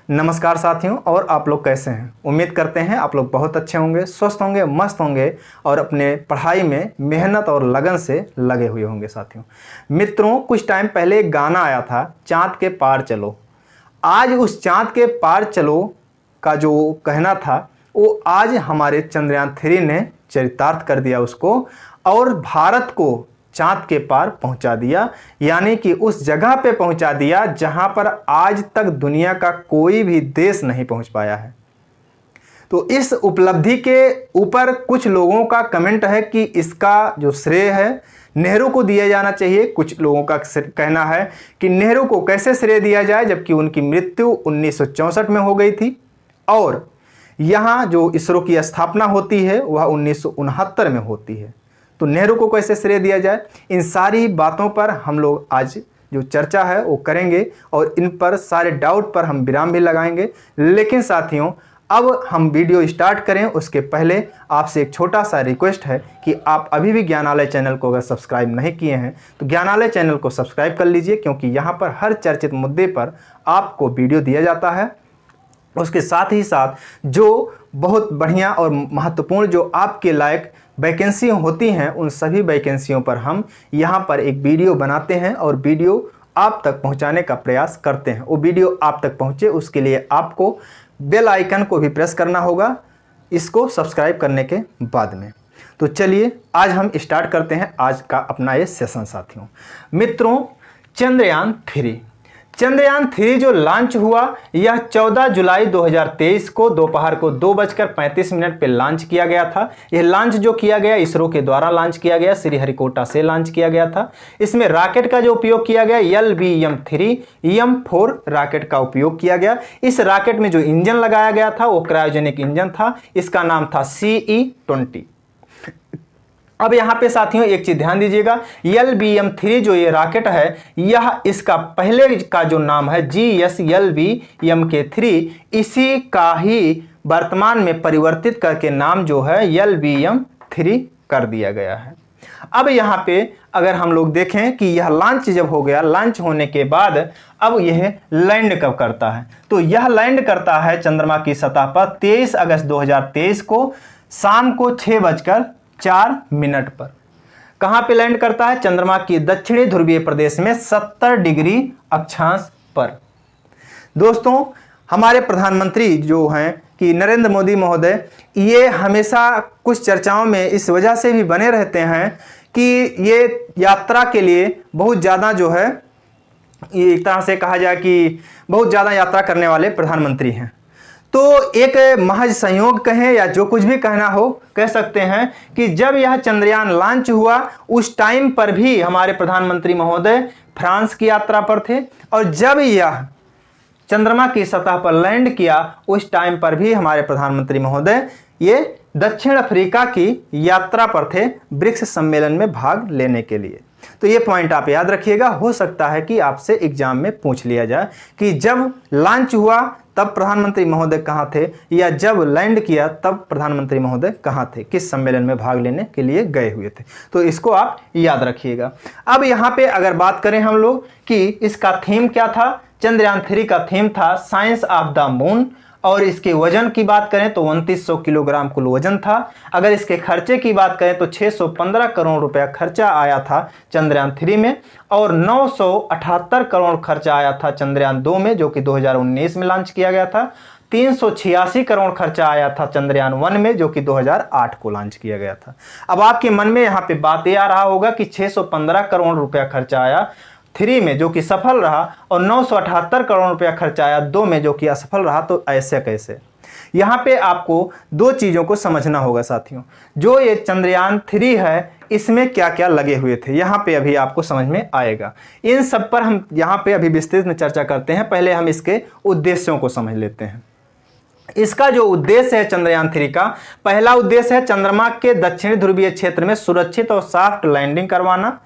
नमस्कार साथियों, और आप लोग कैसे हैं। उम्मीद करते हैं आप लोग बहुत अच्छे होंगे, स्वस्थ होंगे, मस्त होंगे और अपने पढ़ाई में मेहनत और लगन से लगे हुए होंगे। साथियों मित्रों, कुछ टाइम पहले एक गाना आया था, चाँद के पार चलो। आज उस चाँद के पार चलो का जो कहना था वो आज हमारे चंद्रयान 3 ने चरितार्थ कर दिया उसको, और भारत को चाँद के पार पहुंचा दिया, यानी कि उस जगह पे पहुंचा दिया जहां पर आज तक दुनिया का कोई भी देश नहीं पहुंच पाया है। तो इस उपलब्धि के ऊपर कुछ लोगों का कमेंट है कि इसका जो श्रेय है नेहरू को दिया जाना चाहिए। कुछ लोगों का कहना है कि नेहरू को कैसे श्रेय दिया जाए जबकि उनकी मृत्यु 1964 में हो गई थी और यहाँ जो इसरो की स्थापना होती है वह 1969 में होती है। तो नेहरू को कैसे श्रेय दिया जाए, इन सारी बातों पर हम लोग आज जो चर्चा है वो करेंगे और इन पर सारे डाउट पर हम विराम भी लगाएंगे। लेकिन साथियों, अब हम वीडियो स्टार्ट करें उसके पहले आपसे एक छोटा सा रिक्वेस्ट है कि आप अभी भी ज्ञानालय चैनल को अगर सब्सक्राइब नहीं किए हैं तो ज्ञानालय चैनल को सब्सक्राइब कर लीजिए, क्योंकि यहाँ पर हर चर्चित मुद्दे पर आपको वीडियो दिया जाता है। उसके साथ ही साथ जो बहुत बढ़िया और महत्वपूर्ण जो आपके लायक वैकेंसी होती हैं उन सभी वैकेंसियों पर हम यहाँ पर एक वीडियो बनाते हैं और वीडियो आप तक पहुँचाने का प्रयास करते हैं। वो वीडियो आप तक पहुँचे उसके लिए आपको बेल आइकन को भी प्रेस करना होगा, इसको सब्सक्राइब करने के बाद में। तो चलिए आज हम स्टार्ट करते हैं आज का अपना ये सेशन। साथियों मित्रों, चंद्रयान 3 जो लॉन्च हुआ यह 14 जुलाई 2023 को दोपहर को 2:35 पे लॉन्च किया गया था। यह लॉन्च जो किया गया इसरो के द्वारा लॉन्च किया गया, श्रीहरिकोटा से लॉन्च किया गया था। इसमें रॉकेट का जो उपयोग किया गया LBM-3 EM-4 रॉकेट का उपयोग किया गया। इस रॉकेट में जो इंजन लगाया गया था वो क्रायोजेनिक इंजन था, इसका नाम था CE-20। अब यहाँ पे साथियों एक चीज ध्यान दीजिएगा, LBM-3 जो ये रॉकेट है यह इसका पहले का जो नाम है GSLV-MK3, इसी का ही वर्तमान में परिवर्तित करके नाम जो है LBM-3 कर दिया गया है। अब यहाँ पे अगर हम लोग देखें कि यह लॉन्च जब हो गया, लॉन्च होने के बाद अब यह लैंड कब करता है, तो यह लैंड करता है चंद्रमा की सतह पर 23 अगस्त 2023 को शाम को 6:04 पर। कहां पे लैंड करता है? चंद्रमा की दक्षिणी ध्रुवीय प्रदेश में 70 डिग्री अक्षांश पर। दोस्तों हमारे प्रधानमंत्री जो हैं कि नरेंद्र मोदी महोदय, ये हमेशा कुछ चर्चाओं में इस वजह से भी बने रहते हैं कि ये यात्रा के लिए बहुत ज़्यादा जो है, ये एक तरह से कहा जाए कि बहुत ज़्यादा यात्रा करने वाले प्रधानमंत्री हैं। तो एक महज संयोग कहें या जो कुछ भी कहना हो कह सकते हैं कि जब यह चंद्रयान लॉन्च हुआ उस टाइम पर भी हमारे प्रधानमंत्री महोदय फ्रांस की यात्रा पर थे, और जब यह चंद्रमा की सतह पर लैंड किया उस टाइम पर भी हमारे प्रधानमंत्री महोदय ये दक्षिण अफ्रीका की यात्रा पर थे ब्रिक्स सम्मेलन में भाग लेने के लिए। तो ये पॉइंट आप याद रखिएगा, हो सकता है कि आपसे एग्जाम में पूछ लिया जाए कि जब लॉन्च हुआ तब प्रधानमंत्री महोदय कहाँ थे, या जब लैंड किया तब प्रधानमंत्री महोदय कहाँ थे, किस सम्मेलन में भाग लेने के लिए गए हुए थे। तो इसको आप याद रखिएगा। अब यहाँ पे अगर बात करें हम लोग कि इसका थीम क्या था, चंद्रयान 3 का थीम था साइंस ऑफ द मून, और इसके वजन की बात करें तो 2900 किलोग्राम कुल वजन था। अगर इसके खर्चे की बात करें तो 615 करोड़ रुपया खर्चा आया था चंद्रयान 3 में, और 978 करोड़ खर्चा आया था चंद्रयान 2 में जो कि 2019 में लॉन्च किया गया था। 386 करोड़ खर्चा आया था चंद्रयान 1 में जो कि 2008 को लॉन्च किया गया था। अब आपके मन में यहाँ पे बात ये आ रहा होगा कि 615 करोड़ रुपया खर्चा आया 3 में जो कि सफल रहा और 978 करोड़ रुपया खर्चा आया 2 में जो कि असफल रहा, तो ऐसे कैसे? यहाँ पे आपको दो चीज़ों को समझना होगा साथियों। जो ये चंद्रयान 3 है इसमें क्या क्या लगे हुए थे यहाँ पे अभी आपको समझ में आएगा। इन सब पर हम यहाँ पे अभी विस्तृत में चर्चा करते हैं। पहले हम इसके उद्देश्यों को समझ लेते हैं। इसका जो उद्देश्य है चंद्रयान 3 का, पहला उद्देश्य है चंद्रमा के दक्षिणी ध्रुवीय क्षेत्र में सुरक्षित और सॉफ्ट लैंडिंग करवाना।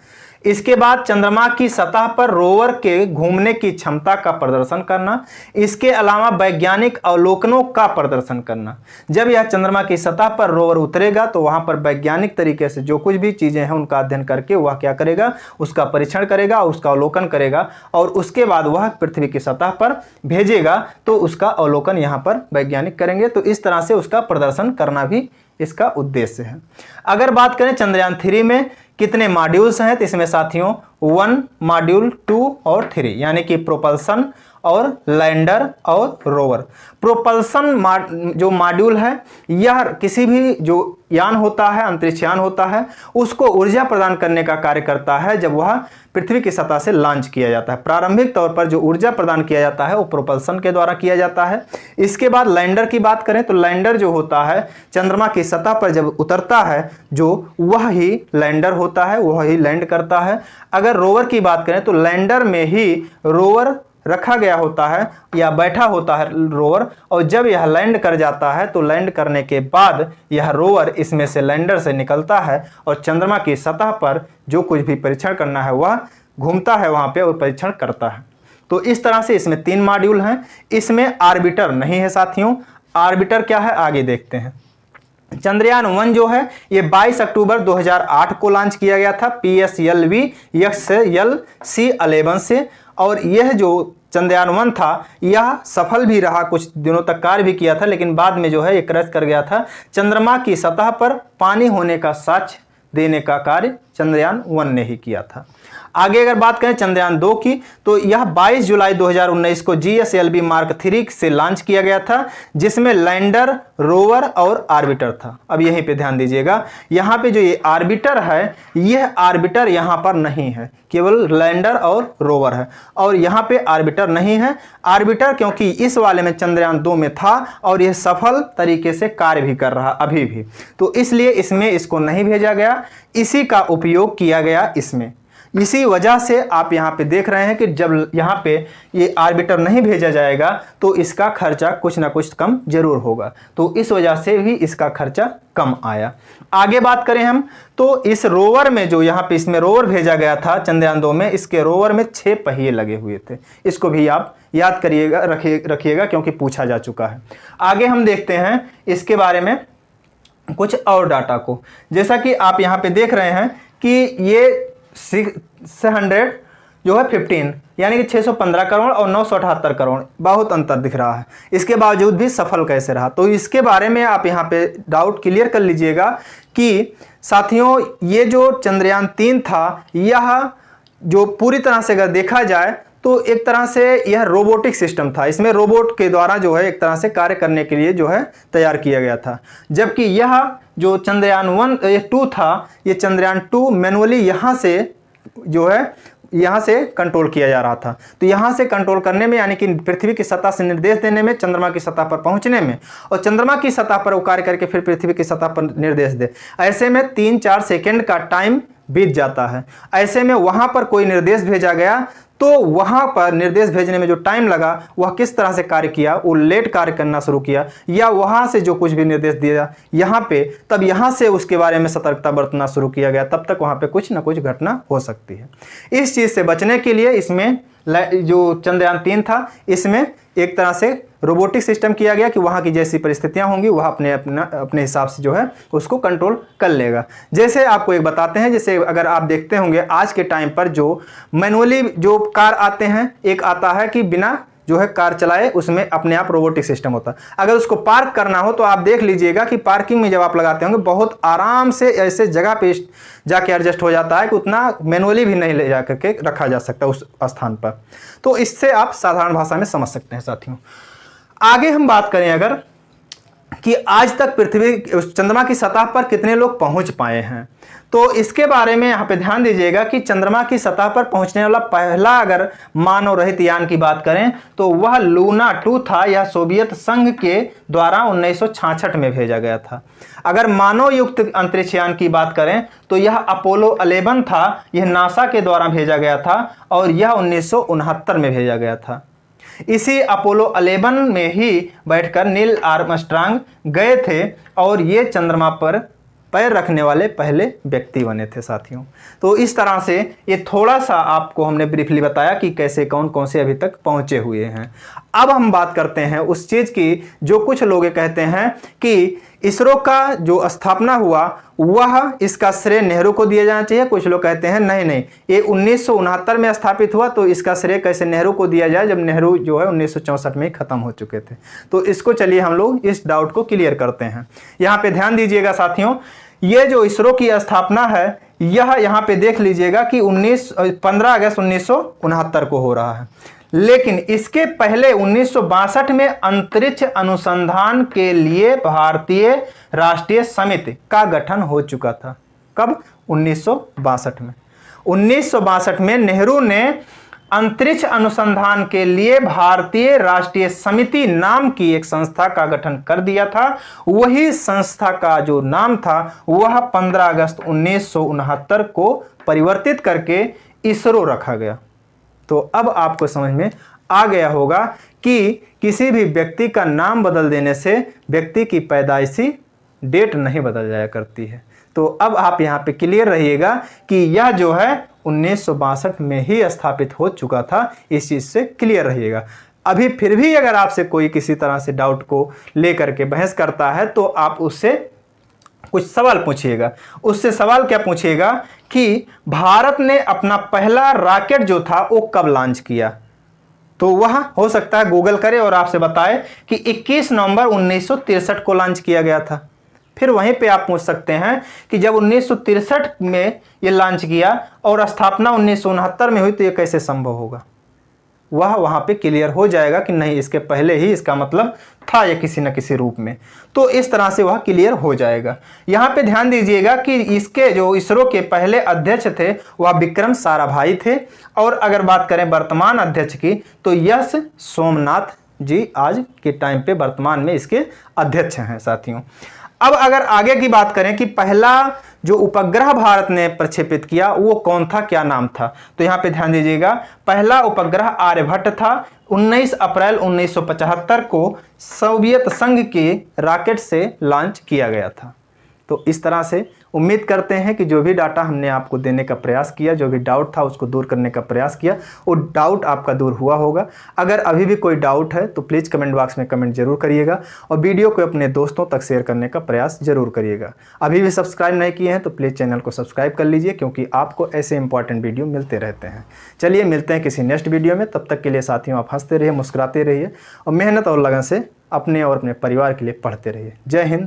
इसके बाद चंद्रमा की सतह पर रोवर के घूमने की क्षमता का प्रदर्शन करना, इसके अलावा वैज्ञानिक अवलोकनों का प्रदर्शन करना। जब यह चंद्रमा की सतह पर रोवर उतरेगा तो वहां पर वैज्ञानिक तरीके से जो कुछ भी चीजें हैं उनका अध्ययन करके वह क्या करेगा, उसका परीक्षण करेगा, उसका अवलोकन करेगा और उसके बाद वह पृथ्वी की सतह पर भेजेगा तो उसका अवलोकन यहाँ पर वैज्ञानिक करेंगे। तो इस तरह से उसका प्रदर्शन करना भी इसका उद्देश्य है। अगर बात करें चंद्रयान 3 में कितने मॉड्यूल्स हैं, तो इसमें साथियों 1 मॉड्यूल 2 और 3 यानी कि प्रोपल्सन और लैंडर और रोवर। प्रोपल्सन जो मॉड्यूल है यह किसी भी जो यान होता है, अंतरिक्ष यान होता है, उसको ऊर्जा प्रदान करने का कार्य करता है जब वह पृथ्वी की सतह से लॉन्च किया जाता है। प्रारंभिक तौर पर जो ऊर्जा प्रदान किया जाता है वो प्रोपल्सन के द्वारा किया जाता है। इसके बाद लैंडर की बात करें तो लैंडर जो होता है चंद्रमा की सतह पर जब उतरता है जो वह ही लैंडर होता है, वह ही लैंड करता है। अगर रोवर की बात करें तो लैंडर में ही रोवर रखा गया होता है या बैठा होता है रोवर, और जब यह लैंड कर जाता है तो लैंड करने के बाद यह रोवर इसमें से लैंडर से निकलता है और चंद्रमा की सतह पर जो कुछ भी परीक्षण करना है वह घूमता है वहां पे और परीक्षण करता है। तो इस तरह से इसमें 3 मॉड्यूल हैं। इसमें ऑर्बिटर नहीं है साथियों। ऑर्बिटर क्या है आगे देखते हैं। चंद्रयान 1 जो है ये 22 अक्टूबर 2008 को लॉन्च किया गया था PSLV XLC-11 से, और यह जो चंद्रयान 1 था यह सफल भी रहा, कुछ दिनों तक कार्य भी किया था, लेकिन बाद में जो है ये क्रैश कर गया था। चंद्रमा की सतह पर पानी होने का साक्ष्य देने का कार्य चंद्रयान 1 ने ही किया था। आगे अगर बात करें चंद्रयान 2 की तो यह 22 जुलाई 2019 को GSLV Mark 3 से लॉन्च किया गया था जिसमें लैंडर, रोवर और ऑर्बिटर था। अब यहीं पे ध्यान दीजिएगा, यहाँ पे जो ये ऑर्बिटर है यह ऑर्बिटर यहाँ पर नहीं है, केवल लैंडर और रोवर है, और यहाँ पे ऑर्बिटर नहीं है। ऑर्बिटर क्योंकि इस वाले में चंद्रयान 2 में था और यह सफल तरीके से कार्य भी कर रहा अभी भी, तो इसलिए इसमें इसको नहीं भेजा गया, इसी का उपयोग किया गया इसमें। इसी वजह से आप यहाँ पे देख रहे हैं कि जब यहाँ पे ये ऑर्बिटर नहीं भेजा जाएगा तो इसका खर्चा कुछ ना कुछ कम जरूर होगा, तो इस वजह से भी इसका खर्चा कम आया। आगे बात करें हम तो इस रोवर में जो यहाँ पे इसमें रोवर भेजा गया था चंद्रयान 2 में, इसके रोवर में 6 पहिए लगे हुए थे। इसको भी आप याद करिएगा, रखिएगा क्योंकि पूछा जा चुका है। आगे हम देखते हैं इसके बारे में कुछ और डाटा को। जैसा कि आप यहाँ पे देख रहे हैं कि ये 600 जो है 15 यानी कि 615 करोड़ और 978 करोड़, बहुत अंतर दिख रहा है। इसके बावजूद भी सफल कैसे रहा, तो इसके बारे में आप यहाँ पे डाउट क्लियर कर लीजिएगा कि साथियों ये जो चंद्रयान 3 था यह जो पूरी तरह से अगर देखा जाए तो एक तरह से यह रोबोटिक सिस्टम था। इसमें रोबोट के द्वारा जो है एक तरह से कार्य करने के लिए जो है तैयार किया गया था, जबकि यह जो चंद्रयान 2 था ये चंद्रयान 2 मैनुअली यहाँ से जो है यहाँ से कंट्रोल किया जा रहा था। तो यहाँ से कंट्रोल करने में यानी कि पृथ्वी की सतह से निर्देश देने में, चंद्रमा की सतह पर पहुँचने में, और चंद्रमा की सतह पर वो कार्य करके फिर पृथ्वी की सतह पर निर्देश दे, ऐसे में 3-4 सेकेंड का टाइम बीत जाता है। ऐसे में वहाँ पर कोई निर्देश भेजा गया तो वहाँ पर निर्देश भेजने में जो टाइम लगा वह किस तरह से कार्य किया, वो लेट कार्य करना शुरू किया, या वहाँ से जो कुछ भी निर्देश दिया यहाँ पे तब यहाँ से उसके बारे में सतर्कता बरतना शुरू किया गया, तब तक वहाँ पे कुछ ना कुछ घटना हो सकती है। इस चीज़ से बचने के लिए इसमें जो चंद्रयान 3 था इसमें एक तरह से रोबोटिक सिस्टम किया गया कि वहाँ की जैसी परिस्थितियाँ होंगी वह अपने हिसाब से जो है उसको कंट्रोल कर लेगा। जैसे आपको एक बताते हैं, जैसे अगर आप देखते होंगे आज के टाइम पर जो मैनुअली जो कार आते हैं, एक आता है कि बिना जो है कार चलाए उसमें अपने आप रोबोटिक सिस्टम होता है। अगर उसको पार्क करना हो तो आप देख लीजिएगा कि पार्किंग में जब आप लगाते होंगे बहुत आराम से ऐसे जगह पे जाके एडजस्ट हो जाता है कि उतना मैनुअली भी नहीं ले जा करके रखा जा सकता उस स्थान पर। तो इससे आप साधारण भाषा में समझ सकते हैं साथियों। आगे हम बात करें अगर कि आज तक पृथ्वी चंद्रमा की सतह पर कितने लोग पहुंच पाए हैं, तो इसके बारे में यहाँ पे ध्यान दीजिएगा कि चंद्रमा की सतह पर पहुंचने वाला पहला अगर मानव रहित यान की बात करें तो वह लूना 2 था। यह सोवियत संघ के द्वारा 1966 में भेजा गया था। अगर मानव युक्त अंतरिक्ष यान की बात करें तो यह अपोलो 11 था। यह नासा के द्वारा भेजा गया था और यह 1969 में भेजा गया था। इसी अपोलो 11 में ही बैठकर नील आर्मस्ट्रांग गए थे और ये चंद्रमा पर पैर रखने वाले पहले व्यक्ति बने थे साथियों। तो इस तरह से ये थोड़ा सा आपको हमने ब्रीफली बताया कि कैसे कौन कौन से अभी तक पहुंचे हुए हैं। अब हम बात करते हैं उस चीज़ की जो कुछ लोग कहते हैं कि इसरो का जो स्थापना हुआ वह इसका श्रेय नेहरू को दिया जाना चाहिए। कुछ लोग कहते हैं नहीं नहीं, ये 1969 में स्थापित हुआ तो इसका श्रेय कैसे नेहरू को दिया जाए, जब नेहरू जो है 1964 में ही खत्म हो चुके थे। तो इसको चलिए हम लोग इस डाउट को क्लियर करते हैं। यहाँ पे ध्यान दीजिएगा साथियों, ये जो इसरो की स्थापना है यह यहाँ पे देख लीजिएगा कि 15 अगस्त 1969 को हो रहा है, लेकिन इसके पहले 1962 में अंतरिक्ष अनुसंधान के लिए भारतीय राष्ट्रीय समिति का गठन हो चुका था। कब? 1962 में। 1962 में नेहरू ने अंतरिक्ष अनुसंधान के लिए भारतीय राष्ट्रीय समिति नाम की एक संस्था का गठन कर दिया था। वही संस्था का जो नाम था वह 15 अगस्त 1969 को परिवर्तित करके इसरो रखा गया। तो अब आपको समझ में आ गया होगा कि किसी भी व्यक्ति का नाम बदल देने से व्यक्ति की पैदाइशी डेट नहीं बदल जाया करती है। तो अब आप यहाँ पे क्लियर रहिएगा कि यह जो है 1962 में ही स्थापित हो चुका था, इस चीज़ से क्लियर रहिएगा। अभी फिर भी अगर आपसे कोई किसी तरह से डाउट को लेकर के बहस करता है तो आप उससे कुछ सवाल पूछिएगा। उससे सवाल क्या पूछिएगा कि भारत ने अपना पहला रॉकेट जो था वो कब लॉन्च किया। तो वह हो सकता है गूगल करे और आपसे बताए कि 21 नवंबर 1963 को लॉन्च किया गया था। फिर वहीं पे आप पूछ सकते हैं कि जब 1963 में ये लॉन्च किया और स्थापना 1969 में हुई तो ये कैसे संभव होगा। वह वहाँ पे क्लियर हो जाएगा कि नहीं, इसके पहले ही इसका मतलब था ये किसी न किसी रूप में। तो इस तरह से वह क्लियर हो जाएगा। यहाँ पे ध्यान दीजिएगा कि इसके जो इसरो के पहले अध्यक्ष थे वह विक्रम साराभाई थे, और अगर बात करें वर्तमान अध्यक्ष की तो यश सोमनाथ जी आज के टाइम पे वर्तमान में इसके अध्यक्ष हैं साथियों। अब अगर आगे की बात करें कि पहला जो उपग्रह भारत ने प्रक्षेपित किया वो कौन था, क्या नाम था, तो यहाँ पे ध्यान दीजिएगा पहला उपग्रह आर्यभट्ट था। 19 अप्रैल 1975 को सोवियत संघ के रॉकेट से लॉन्च किया गया था। तो इस तरह से उम्मीद करते हैं कि जो भी डाटा हमने आपको देने का प्रयास किया, जो भी डाउट था उसको दूर करने का प्रयास किया, वो डाउट आपका दूर हुआ होगा। अगर अभी भी कोई डाउट है तो प्लीज़ कमेंट बॉक्स में कमेंट जरूर करिएगा और वीडियो को अपने दोस्तों तक शेयर करने का प्रयास जरूर करिएगा। अभी भी सब्सक्राइब नहीं किए हैं तो प्लीज़ चैनल को सब्सक्राइब कर लीजिए, क्योंकि आपको ऐसे इंपॉर्टेंट वीडियो मिलते रहते हैं। चलिए मिलते हैं किसी नेक्स्ट वीडियो में, तब तक के लिए साथियों आप हंसते रहिए, मुस्कुराते रहिए और मेहनत और लगन से अपने और अपने परिवार के लिए पढ़ते रहिए। जय हिंद।